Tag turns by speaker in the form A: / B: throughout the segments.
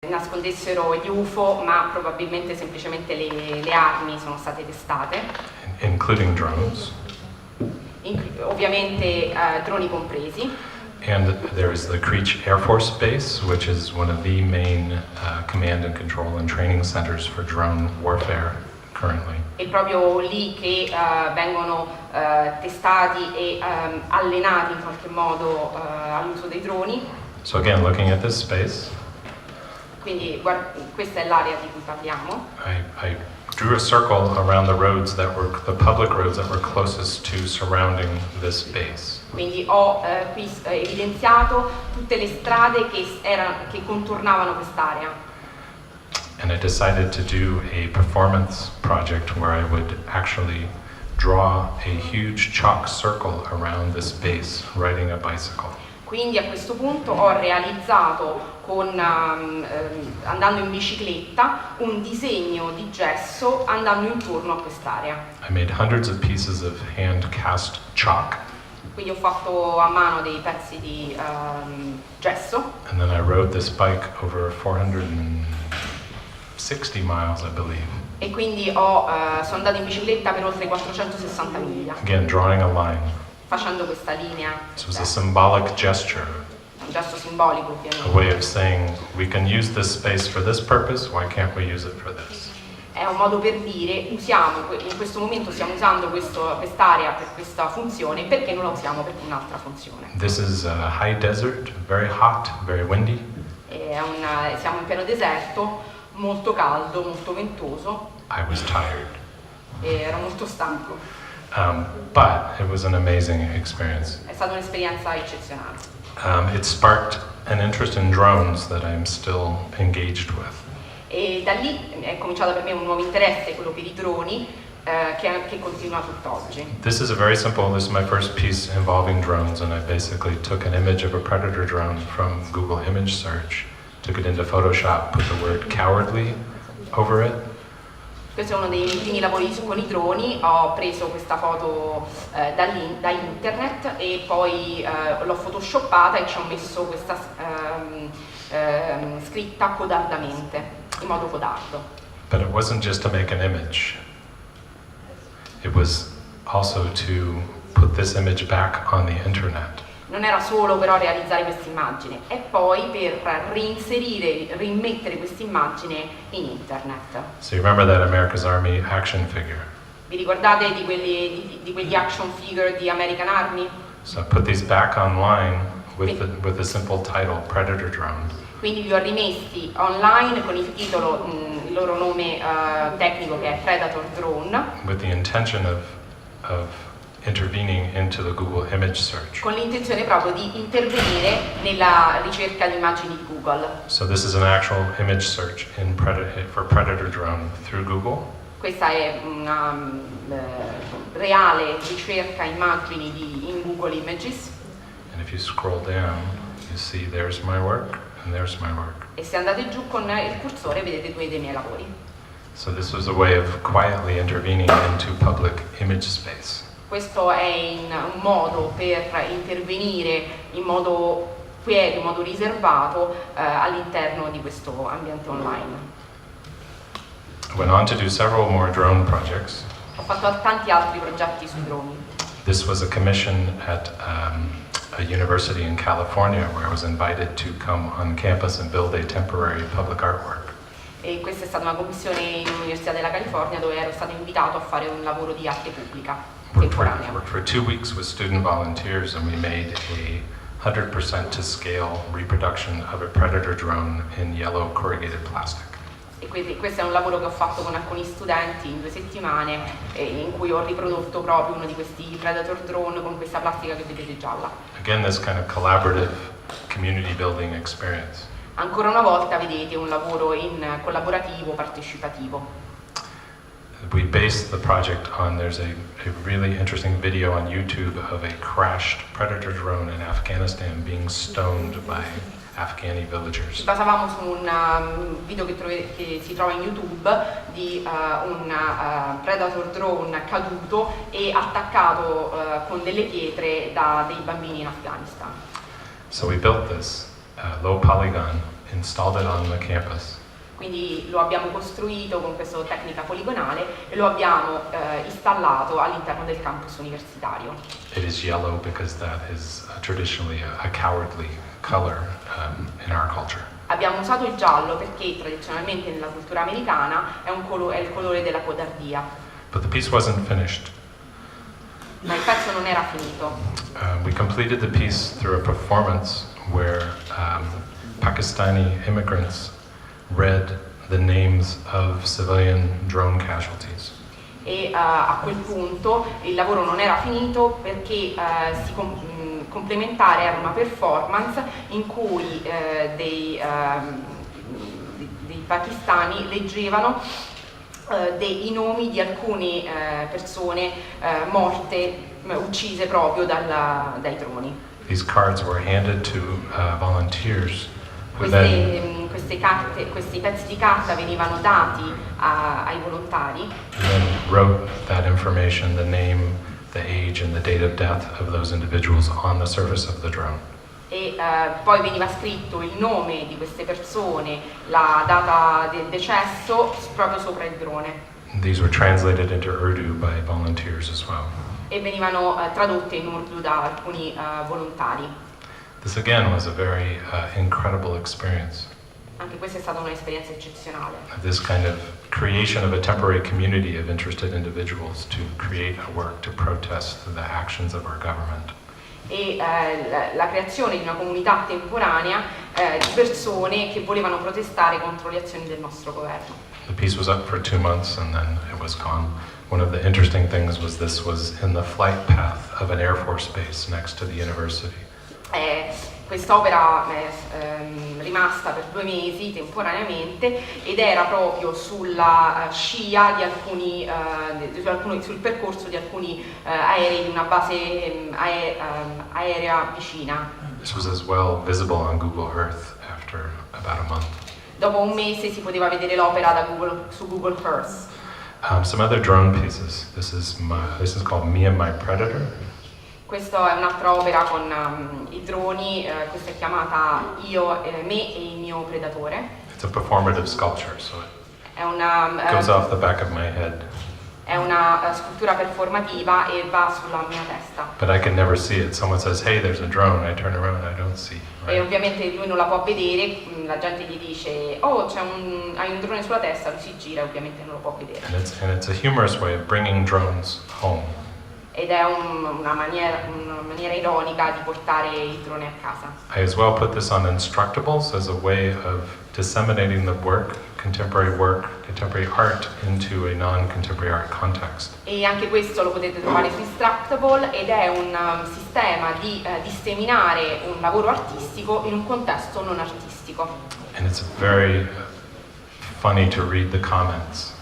A: nascondessero gli UFO, ma probabilmente semplicemente le armi sono state testate,
B: including drones.
A: Ovviamente droni compresi.
B: And there is the Creech Air Force Base, which is one of the main command and control and training centers for drone warfare currently.
A: È proprio lì che vengono testati e allenati in qualche modo all'uso dei droni.
B: So again, looking at this space,
A: quindi questa è l'area di cui parliamo.
B: I drew a circle around the roads that were the public roads that were closest to surrounding this base.
A: Quindi ho qui evidenziato tutte le strade che contornavano quest'area.
B: And I decided to do a performance project where I would actually draw a huge chalk circle around this base riding a bicycle.
A: Quindi a questo punto ho realizzato andando in bicicletta un disegno di gesso andando intorno a quest'area.
B: I made hundreds of pieces of hand cast chalk.
A: Quindi ho fatto a mano dei pezzi di gesso.
B: And then I rode this bike over 460 miles, I believe.
A: E quindi sono andato in bicicletta per oltre 460 miglia.
B: Again, drawing a line.
A: Facendo questa linea.
B: This was a symbolic gesture.
A: Un gesto simbolico, ovviamente.
B: A way of saying, we can use this space for this purpose, why can't we use it for this?
A: È un modo per dire, in questo momento stiamo usando quest'area per questa funzione, perché non la usiamo per un'altra funzione?
B: This is a high desert, very hot, very windy.
A: Siamo in pieno deserto, molto caldo, molto ventoso.
B: I was tired.
A: E ero molto stanco.
B: But it was an amazing experience.
A: È stata un'esperienza eccezionale.
B: It sparked an interest in drones that I'm still engaged with.
A: E da lì è cominciato per me un nuovo interesse, quello per i droni, che continua tutt'oggi.
B: This is this is my first piece involving drones, and I basically took an image of a predator drone from Google image search, took it into Photoshop, put the word cowardly over it.
A: Questo è uno dei miei primi lavori con i droni, ho preso questa foto da internet e poi l'ho photoshoppata e ci ho messo questa scritta codardamente, in modo codardo.
B: But it wasn't just to make an image. It was also to put this image back on the internet.
A: Non era solo però realizzare questa immagine, è poi per rimettere questa immagine in internet.
B: So you remember that America's Army action figure?
A: Vi ricordate di quegli action figure di American Army?
B: So I put these back online with the simple title, Predator Drone.
A: Quindi li ho rimessi online con il titolo, il loro nome tecnico che è Predator Drone.
B: With the intention of intervening into the Google image search.
A: Con l'intenzione proprio di intervenire nella ricerca di immagini di Google.
B: So this is an actual image search for Predator Drone through Google.
A: Questa è una reale ricerca immagini in Google Images.
B: And if you scroll down, you see there's my work and there's my work.
A: E se andate giù con il cursore vedete due dei miei lavori.
B: So this was a way of quietly intervening into public image space.
A: Questo è un modo per intervenire in modo quieto, in modo riservato all'interno di questo ambiente online.
B: I went on to do several more drone projects.
A: Ho fatto tanti altri progetti sui droni.
B: This was a commission at a university in California where I was invited to come on campus and build a temporary public artwork.
A: E questa è stata una commissione in Università della California dove ero stato invitato a fare un lavoro di arte pubblica.
B: Worked for 2 weeks with student volunteers, and we made a 100% to scale reproduction of a Predator drone in yellow corrugated plastic.
A: E questo è un lavoro che ho fatto con alcuni studenti in 2 settimane in cui ho riprodotto proprio uno di questi Predator drone con questa plastica che vedete gialla.
B: Again, this kind of collaborative community building experience.
A: Ancora una volta vedete un lavoro collaborativo, partecipativo.
B: We based the project on, there's a really interesting video on YouTube of a crashed Predator drone in Afghanistan being stoned by Afghani villagers.
A: Ci basavamo su un video che si trova in YouTube di un Predator drone caduto e attaccato con delle pietre da dei bambini in Afghanistan.
B: So we built this low polygon installed it on the campus.
A: Quindi lo abbiamo costruito con questa tecnica poligonale e lo abbiamo installato all'interno del campus universitario.
B: It is yellow because that is traditionally a cowardly color in our culture.
A: Abbiamo usato il giallo perché tradizionalmente nella cultura americana è il colore della codardia.
B: But the piece wasn't finished.
A: Ma il pezzo non era finito.
B: We completed the piece through a performance where Pakistani immigrants read the names of civilian drone casualties.
A: E a quel punto il lavoro non era finito perché complementare era una performance in cui dei pakistani leggevano i nomi di alcune persone morte, uccise proprio dai droni.
B: These cards were handed to volunteers who then
A: Questi pezzi di carta venivano dati ai volontari.
B: then wrote that information, the name, the age, and the date of death of those individuals on the surface of the drone.
A: E poi veniva scritto il nome di queste persone, la data del decesso proprio sopra il drone.
B: These were translated into Urdu by volunteers as well.
A: E venivano tradotte in Urdu da alcuni volontari.
B: This again was a very incredible experience.
A: Anche questa è stata un'esperienza eccezionale.
B: This kind of creation of a temporary community of interested individuals to create a work to protest the actions of our government.
A: E la creazione di una comunità temporanea di persone che volevano protestare contro le azioni del nostro governo.
B: The piece was up for 2 months and then it was gone. One of the interesting things was this was in the flight path of an Air Force base next to the university.
A: Quest'opera è rimasta per 2 mesi temporaneamente ed era proprio sulla scia di sul percorso di alcuni aerei di una base aerea vicina.
B: This was as well visible on Google Earth after about a month.
A: Dopo un mese si poteva vedere l'opera su Google Earth.
B: Some other drone pieces. This is called Me and My Predator.
A: Questa è un'altra opera con i droni, questa è chiamata Me e il mio predatore.
B: It's a performative sculpture, so
A: È una,
B: it goes off the back of my head.
A: È una scultura performativa e va sulla mia testa.
B: But I can never see it. Someone says, hey, there's a drone. I turn around, I don't see.
A: E
B: Right?
A: ovviamente lui non la può vedere, la gente gli dice, oh hai un drone sulla testa, lui si gira e ovviamente non lo può vedere.
B: And it's a humorous way of bringing drones home.
A: Ed è una maniera ironica di portare il drone a casa.
B: I as well put this on Instructables as a way of disseminating the work, contemporary art, into a non-contemporary art context.
A: E anche questo lo potete trovare su Instructable ed è un sistema di disseminare un lavoro artistico in un contesto non artistico.
B: And it's very funny to read the comments.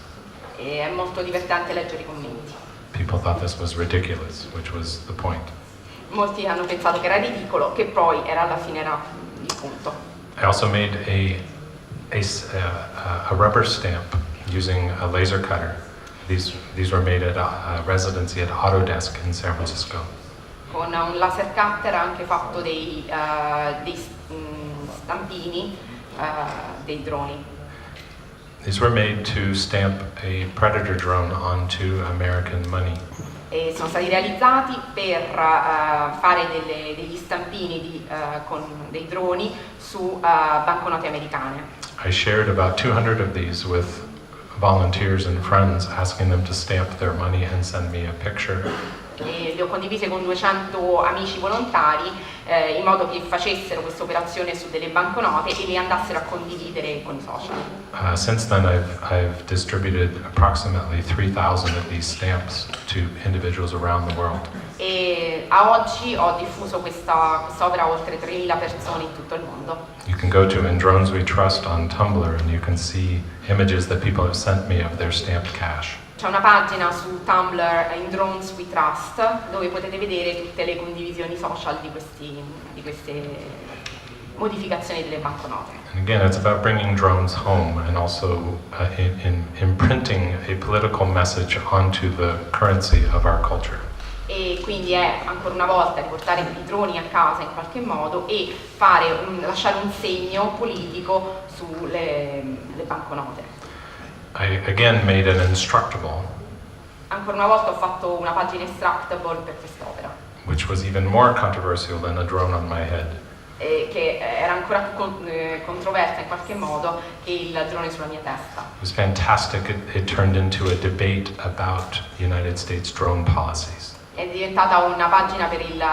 A: E è molto divertente leggere i commenti.
B: People thought this was ridiculous, which was the point.
A: Molti hanno pensato che era ridicolo, che poi alla fine era il punto.
B: I also made a rubber stamp using a laser cutter. These were made at a residency at Autodesk in San Francisco.
A: Con un laser cutter ha anche fatto dei stampini dei droni.
B: These were made to stamp a Predator drone onto American money.
A: E sono stati realizzati per fare degli stampini con dei droni su banconote americane.
B: I shared about 200 of these with volunteers and friends, asking them to stamp their money and send me a picture.
A: E le ho condivise con 200 amici volontari in modo che facessero questa operazione su delle banconote e le andassero a condividere con i social.
B: Since then I've distributed approximately 3,000 of these stamps to individuals around the world.
A: E a oggi ho diffuso questa opera a oltre 3.000 persone in tutto il mondo.
B: You can go to In Drones We Trust on Tumblr and you can see images that people have sent me of their stamped cash.
A: C'è una pagina su Tumblr, In Drones We Trust, dove potete vedere tutte le condivisioni social di queste modificazioni delle banconote.
B: And again, it's about bringing drones home and also imprinting a political message onto the currency of our culture.
A: e quindi è ancora una volta riportare i droni a casa in qualche modo e lasciare un segno politico sulle banconote.
B: I again made an instructable,
A: Ancora una volta ho fatto una pagina extractable per quest'opera,
B: which was even more controversial than a drone on my head.
A: Che era ancora più controversa in qualche modo che il drone sulla mia testa.
B: It was fantastic. It turned into a debate about United States drone policies.
A: È diventata una pagina per il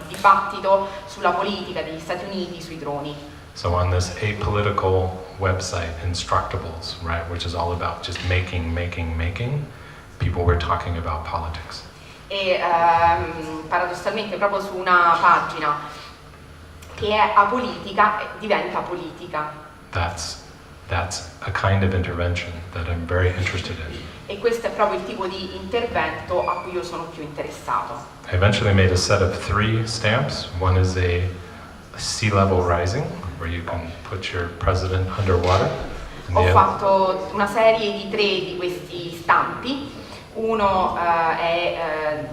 A: dibattito sulla politica degli Stati Uniti sui droni.
B: So on this apolitical website, Instructables, right, which is all about just making, people were talking about politics.
A: E paradossalmente proprio su una pagina che è apolitica diventa politica.
B: That's a kind of intervention that I'm very interested in.
A: E questo è proprio il tipo di intervento a cui io sono più interessato.
B: I eventually made a set of 3 stamps. One is a sea level rising, where you can put your president underwater.
A: Ho fatto una serie di 3 di questi stampi. Uno è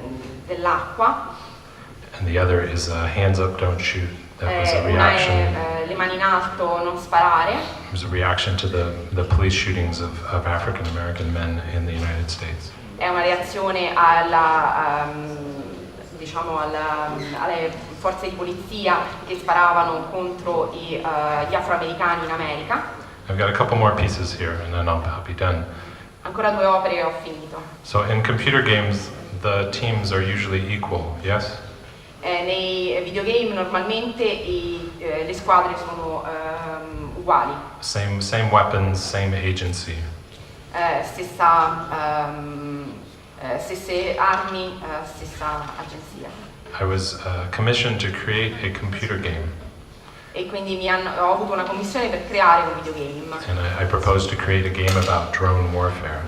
A: dell'acqua.
B: And the other is hands up, don't shoot. That was a
A: Una
B: reaction.
A: è le mani in alto, non sparare.
B: It was a reaction to the police shootings of African American men in the United States.
A: È una reazione alle forze di polizia che sparavano contro gli afroamericani in America.
B: I've got a couple more pieces here, and then I'll be done.
A: Ancora 2 opere e ho finito.
B: So in computer games, the teams are usually equal, yes?
A: Nei videogame normalmente le squadre sono uguali.
B: Same weapons, same agency.
A: Stesse armi, stessa agenzia.
B: I was commissioned to create a computer game,
A: E quindi ho avuto una commissione per creare un videogame.
B: and I proposed to create a game about drone warfare.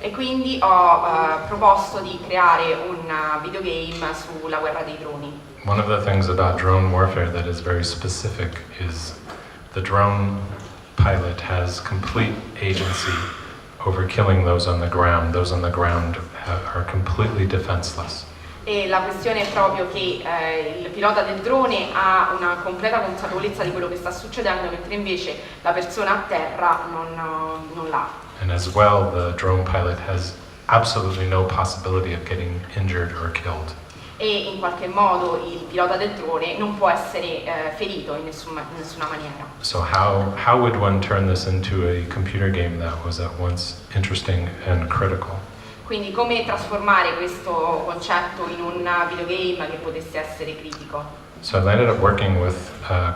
A: E quindi ho proposto di creare un videogame sulla guerra dei droni.
B: One of the things about drone warfare that is very specific is the drone pilot has complete agency over killing those on the ground. Those on the ground are completely defenseless.
A: E la questione è proprio che il pilota del drone ha una completa consapevolezza di quello che sta succedendo, mentre invece la persona a terra non l'ha.
B: And as well, the drone pilot has absolutely no possibility of getting injured or killed.
A: E in qualche modo il pilota del drone non può essere ferito in nessuna maniera.
B: So how would one turn this into a computer game that was at once interesting and critical?
A: Quindi come trasformare questo concetto in un videogame che potesse essere critico?
B: So I ended up working with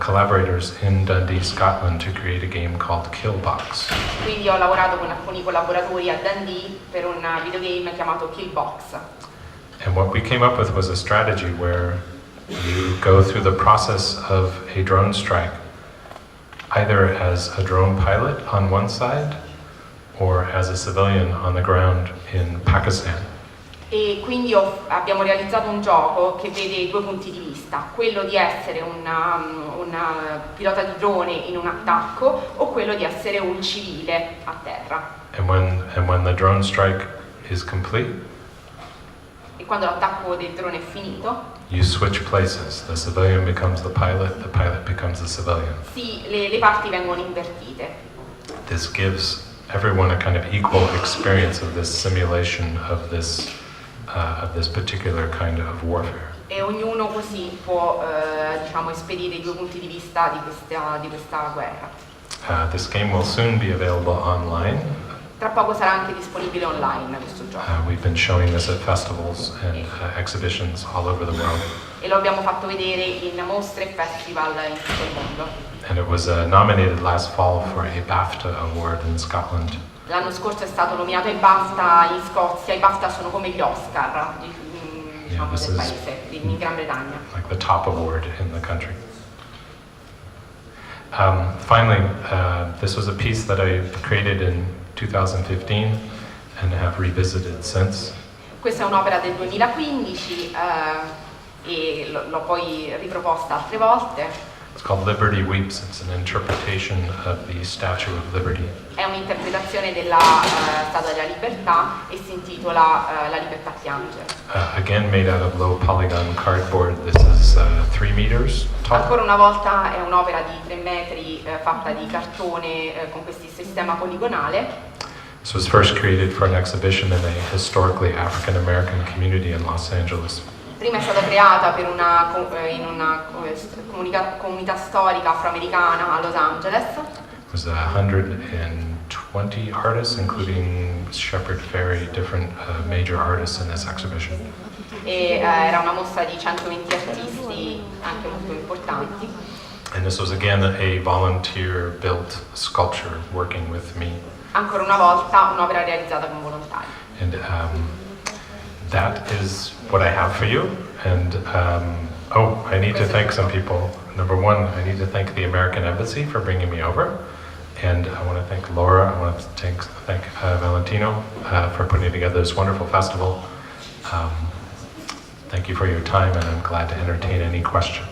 B: collaborators in Dundee, Scotland, to create a game called Killbox.
A: Quindi ho lavorato con alcuni collaboratori a Dundee per un videogame chiamato Killbox.
B: And what we came up with was a strategy where you go through the process of a drone strike, either as a drone pilot on one side or as a civilian on the ground in Pakistan.
A: E quindi abbiamo realizzato un gioco che vede 2 punti di vista, quello di essere un pilota di drone in un attacco o quello di essere un civile a terra.
B: And when the drone strike is complete,
A: E quando l'attacco del drone è finito,
B: you switch places. The civilian becomes the pilot becomes the civilian.
A: sì, le parti vengono invertite.
B: This gives everyone a kind of equal experience of this simulation of this particular kind of warfare.
A: E ognuno così può esperire i 2 punti di vista di questa guerra.
B: This game will soon be available online.
A: Tra poco sarà anche disponibile online questo gioco.
B: We've been showing this at festivals and exhibitions all over the world.
A: E lo abbiamo fatto vedere in mostre e festival in tutto il mondo.
B: And it was nominated last fall for a BAFTA award in Scotland.
A: L'anno scorso è stato nominato ai BAFTA in Scozia. I BAFTA sono come gli Oscar del paese, in Gran Bretagna.
B: Like the top award in the country. Finally, this was a piece that I created in 2015 and have revisited since.
A: Questa è un'opera del 2015 e l'ho poi riproposta altre volte.
B: It's called Liberty Weeps. It's an interpretation of the Statue of Liberty.
A: È un'interpretazione della Statua della Libertà e si intitola La libertà piange.
B: Again made out of low polygon cardboard. This is 3 meters tall.
A: Ancora una volta è un'opera di 3 metri fatta di cartone con questo sistema poligonale.
B: This was first created for an exhibition in a historically African American community in Los Angeles.
A: Prima è stata creata per in una comunità storica afroamericana a Los Angeles.
B: It was 120 artists, including Shepard Fairey, different major artists in this exhibition.
A: E era una mostra di 120 artisti, anche molto importanti.
B: And this was again a volunteer-built sculpture working with me.
A: Ancora una volta un'opera realizzata con volontari.
B: And that is what I have for you. And I need to thank some people. Number one, I need to thank the American Embassy for bringing me over. And I want to thank Laura, I want to thank Valentino for putting together this wonderful festival. Thank you for your time, and I'm glad to entertain any questions.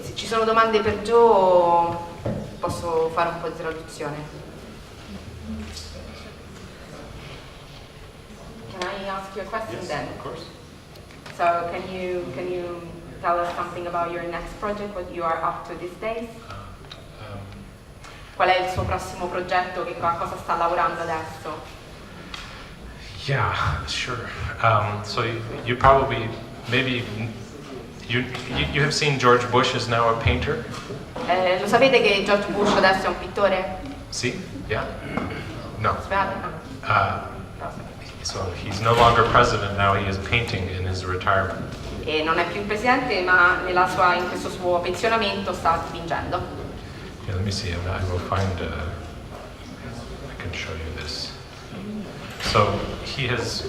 A: Se ci sono domande per Joe, posso fare un po' di traduzione. Can I ask you a question then?
B: Of course.
A: So can you tell us something about your next project, what you are up to these days? Qual è il suo prossimo progetto, a cosa sta lavorando adesso?
B: Yeah, sure. So you probably, maybe, you have seen George Bush is now a painter?
A: Lo sapete che George Bush adesso è un pittore?
B: See? Yeah? No.
A: Aspetta.
B: So he's no longer president, now he is painting in his retirement.
A: E non è più il presidente, ma in questo suo pensionamento sta dipingendo.
B: Yeah, let me see, I will find, I can show you this. So he has,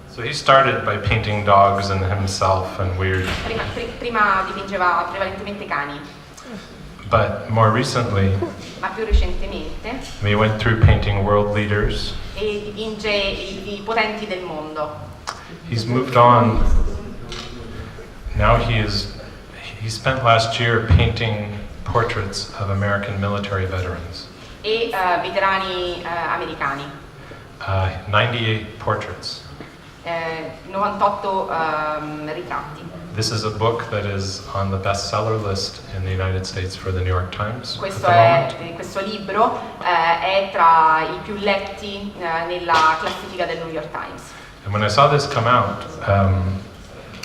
B: So he started by painting dogs and himself and weird.
A: Prima dipingeva prevalentemente cani.
B: But more recently,
A: ma più recentemente,
B: we went through painting world leaders.
A: E dipinge i potenti del mondo.
B: He's moved on. Now he spent last year painting portraits of American military veterans.
A: E veterani americani.
B: 98 portraits.
A: 98 ritratti.
B: This is a book that is on the bestseller list in the United States for the New York Times.
A: Questo libro è tra i più letti nella classifica del New York Times.
B: And when I saw this come out,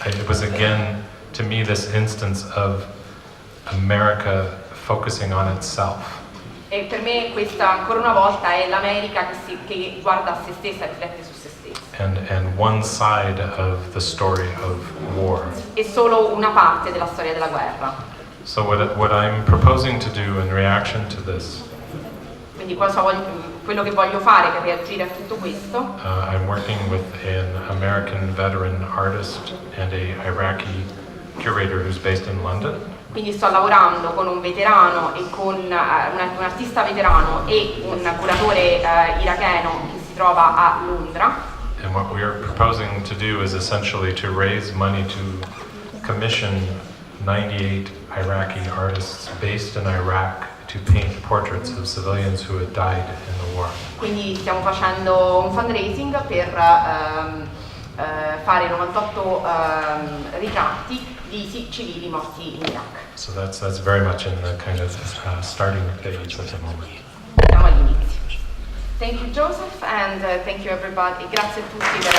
B: it was again, to me, this instance of America focusing on itself.
A: E per me questa ancora una volta è l'America che guarda a se stessa e riflette su se stessa.
B: And one side of the story of war.
A: È solo una parte della storia della guerra.
B: So what I'm proposing to do in reaction to this.
A: Quindi quello che voglio fare per reagire a tutto questo.
B: I'm working with an American veteran artist and a Iraqi curator who's based in London.
A: Quindi sto lavorando con un veterano e con un artista veterano e un curatore iracheno che si trova a Londra.
B: And what we are proposing to do is essentially to raise money to commission 98 Iraqi artists based in Iraq to paint portraits of civilians who had died in the war.
A: Quindi stiamo facendo un fundraising per fare 98 ritratti di civili morti in Iraq.
B: So that's very much in the kind of starting phase at the moment.
A: Siamo all'inizio. Thank you Joseph and thank you everybody. Grazie a tutti per